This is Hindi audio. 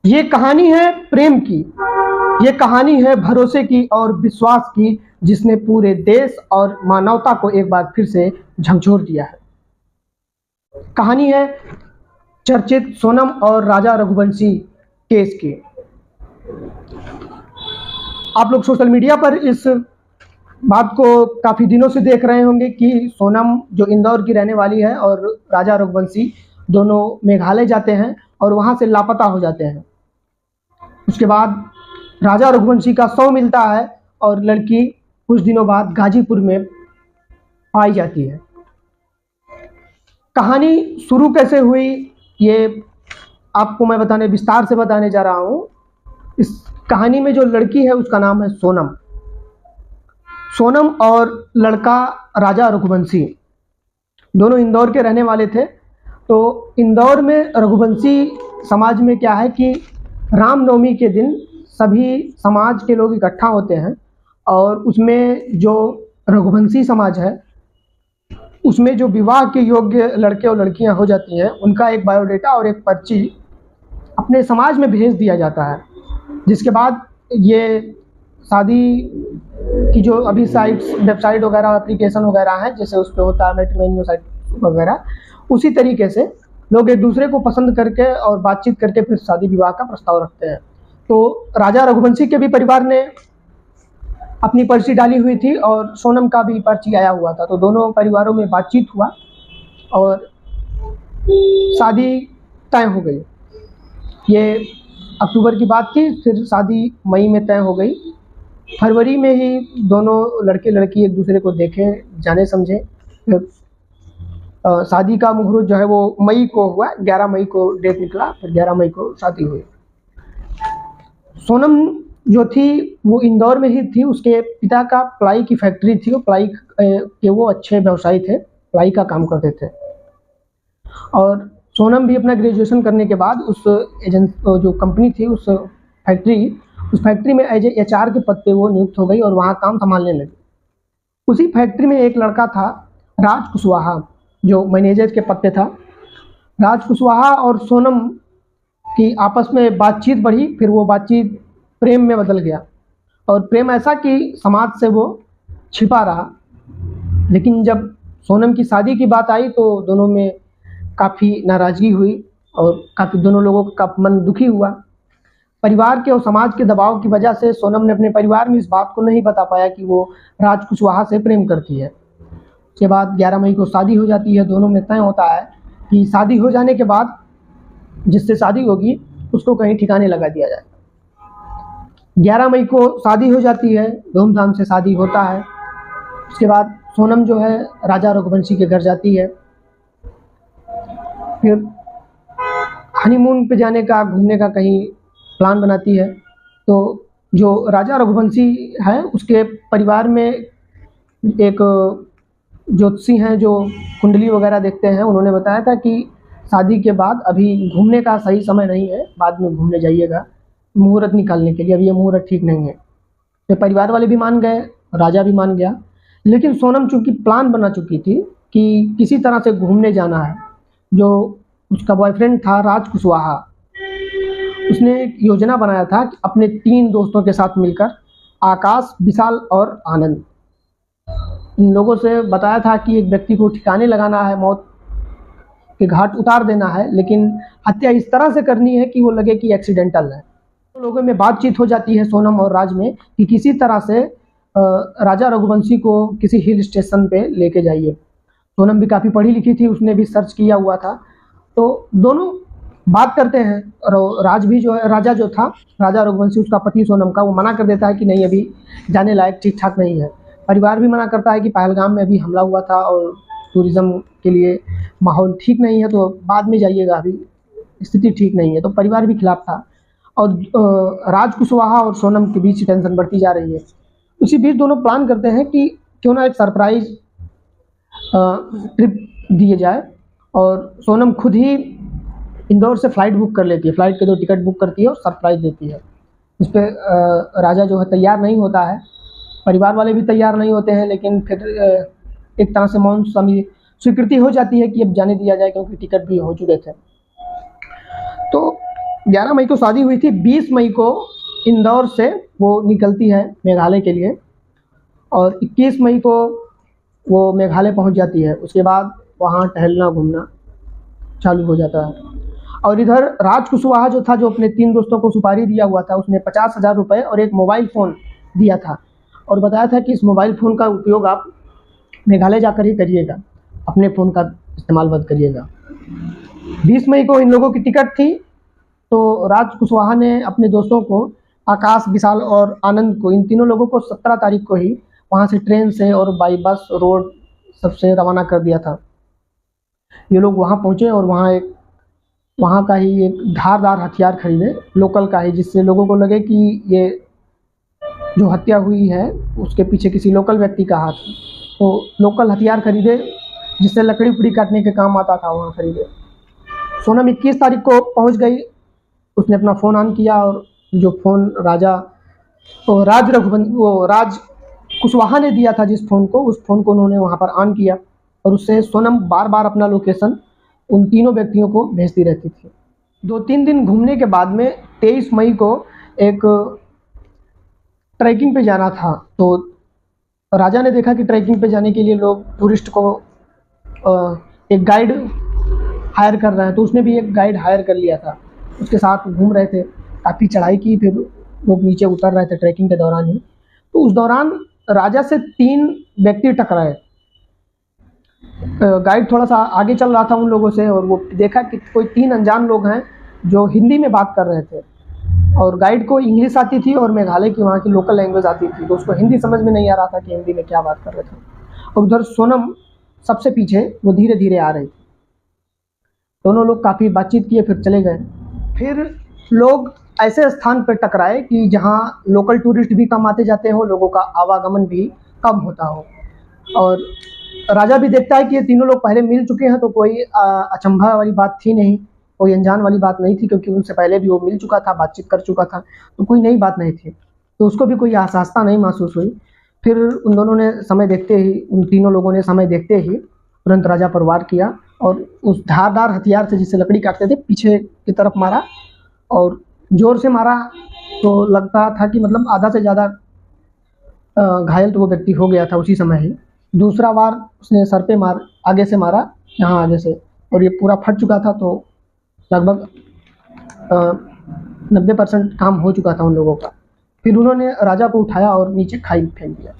ये कहानी है प्रेम की, ये कहानी है भरोसे की और विश्वास की, जिसने पूरे देश और मानवता को एक बार फिर से झकझोर दिया है। कहानी है चर्चित सोनम और राजा रघुवंशी केस की। आप लोग सोशल मीडिया पर इस बात को काफ़ी दिनों से देख रहे होंगे कि सोनम जो इंदौर की रहने वाली है और राजा रघुवंशी दोनों मेघालय जाते हैं और वहाँ से लापता हो जाते हैं। उसके बाद राजा रघुवंशी का शव मिलता है और लड़की कुछ दिनों बाद गाजीपुर में पाई जाती है। कहानी शुरू कैसे हुई ये आपको मैं विस्तार से बताने जा रहा हूँ। इस कहानी में जो लड़की है उसका नाम है सोनम। सोनम और लड़का राजा रघुवंशी दोनों इंदौर के रहने वाले थे। तो इंदौर में रघुवंशी समाज में क्या है कि रामनवमी के दिन सभी समाज के लोग इकट्ठा होते हैं और उसमें जो रघुवंशी समाज है उसमें जो विवाह के योग्य लड़के और लड़कियां हो जाती हैं उनका एक बायोडाटा और एक पर्ची अपने समाज में भेज दिया जाता है, जिसके बाद ये शादी की जो अभी साइट्स वेबसाइट वगैरह एप्लीकेशन वगैरह हैं जैसे उस पर होता है मैट्रिमोनियल साइट वगैरह, उसी तरीके से लोग एक दूसरे को पसंद करके और बातचीत करके फिर शादी विवाह का प्रस्ताव रखते हैं। तो राजा रघुवंशी के भी परिवार ने अपनी पर्ची डाली हुई थी और सोनम का भी पर्ची आया हुआ था। तो दोनों परिवारों में बातचीत हुआ और शादी तय हो गई। ये अक्टूबर की बात थी, फिर शादी मई में तय हो गई। फरवरी में ही दोनों लड़के लड़की एक दूसरे को देखे, जाने समझे। फिर शादी का मुहूर्त जो है वो मई को हुआ, 11 मई को डेट निकला, फिर 11 मई को शादी हुई। सोनम जो थी वो इंदौर में ही थी। उसके पिता का प्लाई की फैक्ट्री थी, वो प्लाई के वो अच्छे व्यवसायी थे, प्लाई का काम करते थे। और सोनम भी अपना ग्रेजुएशन करने के बाद उस जो कंपनी थी उस फैक्ट्री में एज ए HR के पद पे वो नियुक्त हो गई और वहाँ काम संभालने लगी। उसी फैक्ट्री में एक लड़का था राज कुशवाहा जो मैनेजर के पद पे था। राज कुशवाहा और सोनम की आपस में बातचीत बढ़ी, फिर वो बातचीत प्रेम में बदल गया और प्रेम ऐसा कि समाज से वो छिपा रहा। लेकिन जब सोनम की शादी की बात आई तो दोनों में काफ़ी नाराज़गी हुई और काफ़ी दोनों लोगों का मन दुखी हुआ। परिवार के और समाज के दबाव की वजह से सोनम ने अपने परिवार में इस बात को नहीं बता पाया कि वो राज कुशवाहा से प्रेम करती है। उसके बाद 11 मई को शादी हो जाती है। दोनों में तय होता है कि शादी हो जाने के बाद जिससे शादी होगी उसको कहीं ठिकाने लगा दिया जाए। 11 मई को शादी हो जाती है, धूमधाम से शादी होता है। उसके बाद सोनम जो है राजा रघुवंशी के घर जाती है, फिर हनीमून पे जाने का, घूमने का कहीं प्लान बनाती है। तो जो राजा रघुवंशी है उसके परिवार में एक ज्योतिषी हैं जो कुंडली वगैरह देखते हैं, उन्होंने बताया था कि शादी के बाद अभी घूमने का सही समय नहीं है, बाद में घूमने जाइएगा मुहूर्त निकालने के लिए, अभी ये मुहूर्त ठीक नहीं है। तो परिवार वाले भी मान गए, राजा भी मान गया। लेकिन सोनम चूंकि प्लान बना चुकी थी कि किसी तरह से घूमने जाना है, जो उसका बॉयफ्रेंड था राज कुशवाहा, उसने एक योजना बनाया था कि अपने 3 दोस्तों के साथ मिलकर आकाश, विशाल और आनंद, इन लोगों से बताया था कि एक व्यक्ति को ठिकाने लगाना है, मौत के घाट उतार देना है, लेकिन हत्या इस तरह से करनी है कि वो लगे कि एक्सीडेंटल है। तो लोगों में बातचीत हो जाती है सोनम और राज में कि किसी तरह से राजा रघुवंशी को किसी हिल स्टेशन पे लेके जाइए। सोनम भी काफ़ी पढ़ी लिखी थी, उसने भी सर्च किया हुआ था। तो दोनों बात करते हैं और राजा जो था राजा रघुवंशी, उसका पति सोनम का, वो मना कर देता है कि नहीं अभी जाने लायक ठीक ठाक नहीं है। परिवार भी मना करता है कि पहलगाम में अभी हमला हुआ था और टूरिज़्म के लिए माहौल ठीक नहीं है, तो बाद में जाइएगा, अभी स्थिति ठीक नहीं है। तो परिवार भी खिलाफ था और राज कुशवाहा और सोनम के बीच टेंशन बढ़ती जा रही है। उसी बीच दोनों प्लान करते हैं कि क्यों ना एक सरप्राइज ट्रिप दिए जाए, और सोनम खुद ही इंदौर से फ़्लाइट बुक कर लेती है, फ़्लाइट के 2 टिकट बुक करती है और सरप्राइज़ देती है। इस पर राजा जो है तैयार नहीं होता है, परिवार वाले भी तैयार नहीं होते हैं, लेकिन फिर एक तरह से मौन स्वीकृति हो जाती है कि अब जाने दिया जाए, क्योंकि टिकट भी हो चुके थे। तो 11 मई को शादी हुई थी, 20 मई को इंदौर से वो निकलती है मेघालय के लिए और 21 मई को वो मेघालय पहुंच जाती है। उसके बाद वहाँ टहलना घूमना चालू हो जाता है। और इधर राज कुशवाहा जो था, जो अपने 3 दोस्तों को सुपारी दिया हुआ था, उसने 50,000 रुपये और एक मोबाइल फ़ोन दिया था और बताया था कि इस मोबाइल फ़ोन का उपयोग आप मेघालय जाकर ही करिएगा, अपने फ़ोन का इस्तेमाल मत करिएगा। 20 मई को इन लोगों की टिकट थी, तो राज कुशवाहा ने अपने दोस्तों को, आकाश, विशाल और आनंद को, इन तीनों लोगों को 17 तारीख को ही वहाँ से ट्रेन से और बाई बस, रोड सबसे रवाना कर दिया था। ये लोग वहाँ पहुँचे और वहाँ का ही एक धारदार हथियार खरीदे, लोकल का ही, जिससे लोगों को लगे कि ये जो हत्या हुई है उसके पीछे किसी लोकल व्यक्ति का हाथ है। तो लोकल हथियार खरीदे जिससे लकड़ी उकड़ी काटने के काम आता था, वहाँ खरीदे। सोनम 21 तारीख को पहुँच गई, उसने अपना फ़ोन ऑन किया और जो फ़ोन राज कुशवाहा ने दिया था, जिस फ़ोन को, उस फ़ोन को उन्होंने वहाँ पर ऑन किया और उससे सोनम बार बार अपना लोकेशन उन तीनों व्यक्तियों को भेजती रहती थी। 2-3 दिन घूमने के बाद में 23 मई को एक ट्रैकिंग पे जाना था। तो राजा ने देखा कि ट्रैकिंग पे जाने के लिए लोग टूरिस्ट को एक गाइड हायर कर रहे हैं, तो उसने भी एक गाइड हायर कर लिया था। उसके साथ घूम रहे थे, काफ़ी चढ़ाई की, फिर लोग नीचे उतर रहे थे ट्रैकिंग के दौरान ही। तो उस दौरान राजा से 3 व्यक्ति टकराए। गाइड थोड़ा सा आगे चल रहा था उन लोगों से और वो देखा कि कोई 3 अनजान लोग हैं जो हिंदी में बात कर रहे थे और गाइड को इंग्लिश आती थी और मेघालय की वहाँ की लोकल लैंग्वेज आती थी, तो उसको हिंदी समझ में नहीं आ रहा था कि हिंदी में क्या बात कर रहे थे। और उधर सोनम सबसे पीछे, वो धीरे धीरे आ रही थी। दोनों लोग काफ़ी बातचीत किए, फिर चले गए। फिर लोग ऐसे स्थान पर टकराए कि जहाँ लोकल टूरिस्ट भी कम आते जाते हो, लोगों का आवागमन भी कम होता हो। और राजा भी देखता है कि ये तीनों लोग पहले मिल चुके हैं, तो कोई अचंभा वाली बात थी नहीं, कोई अनजान वाली बात नहीं थी, क्योंकि उनसे पहले भी वो मिल चुका था, बातचीत कर चुका था, तो कोई नई बात नहीं थी। तो उसको भी कोई असहजता नहीं महसूस हुई। फिर उन दोनों ने समय देखते ही, उन तीनों लोगों ने समय देखते ही तुरंत राजा पर वार किया और उस धारदार हथियार से, जिससे लकड़ी काटते थे, पीछे की तरफ मारा और ज़ोर से मारा। तो लगता था कि मतलब आधा से ज़्यादा घायल तो वो व्यक्ति हो गया था उसी समय ही। दूसरा वार उसने सर पे आगे से मारा, यहाँ आगे से, और ये पूरा फट चुका था। तो लगभग 90% काम हो चुका था उन लोगों का। फिर उन्होंने राजा को उठाया और नीचे खाई में फेंक दिया।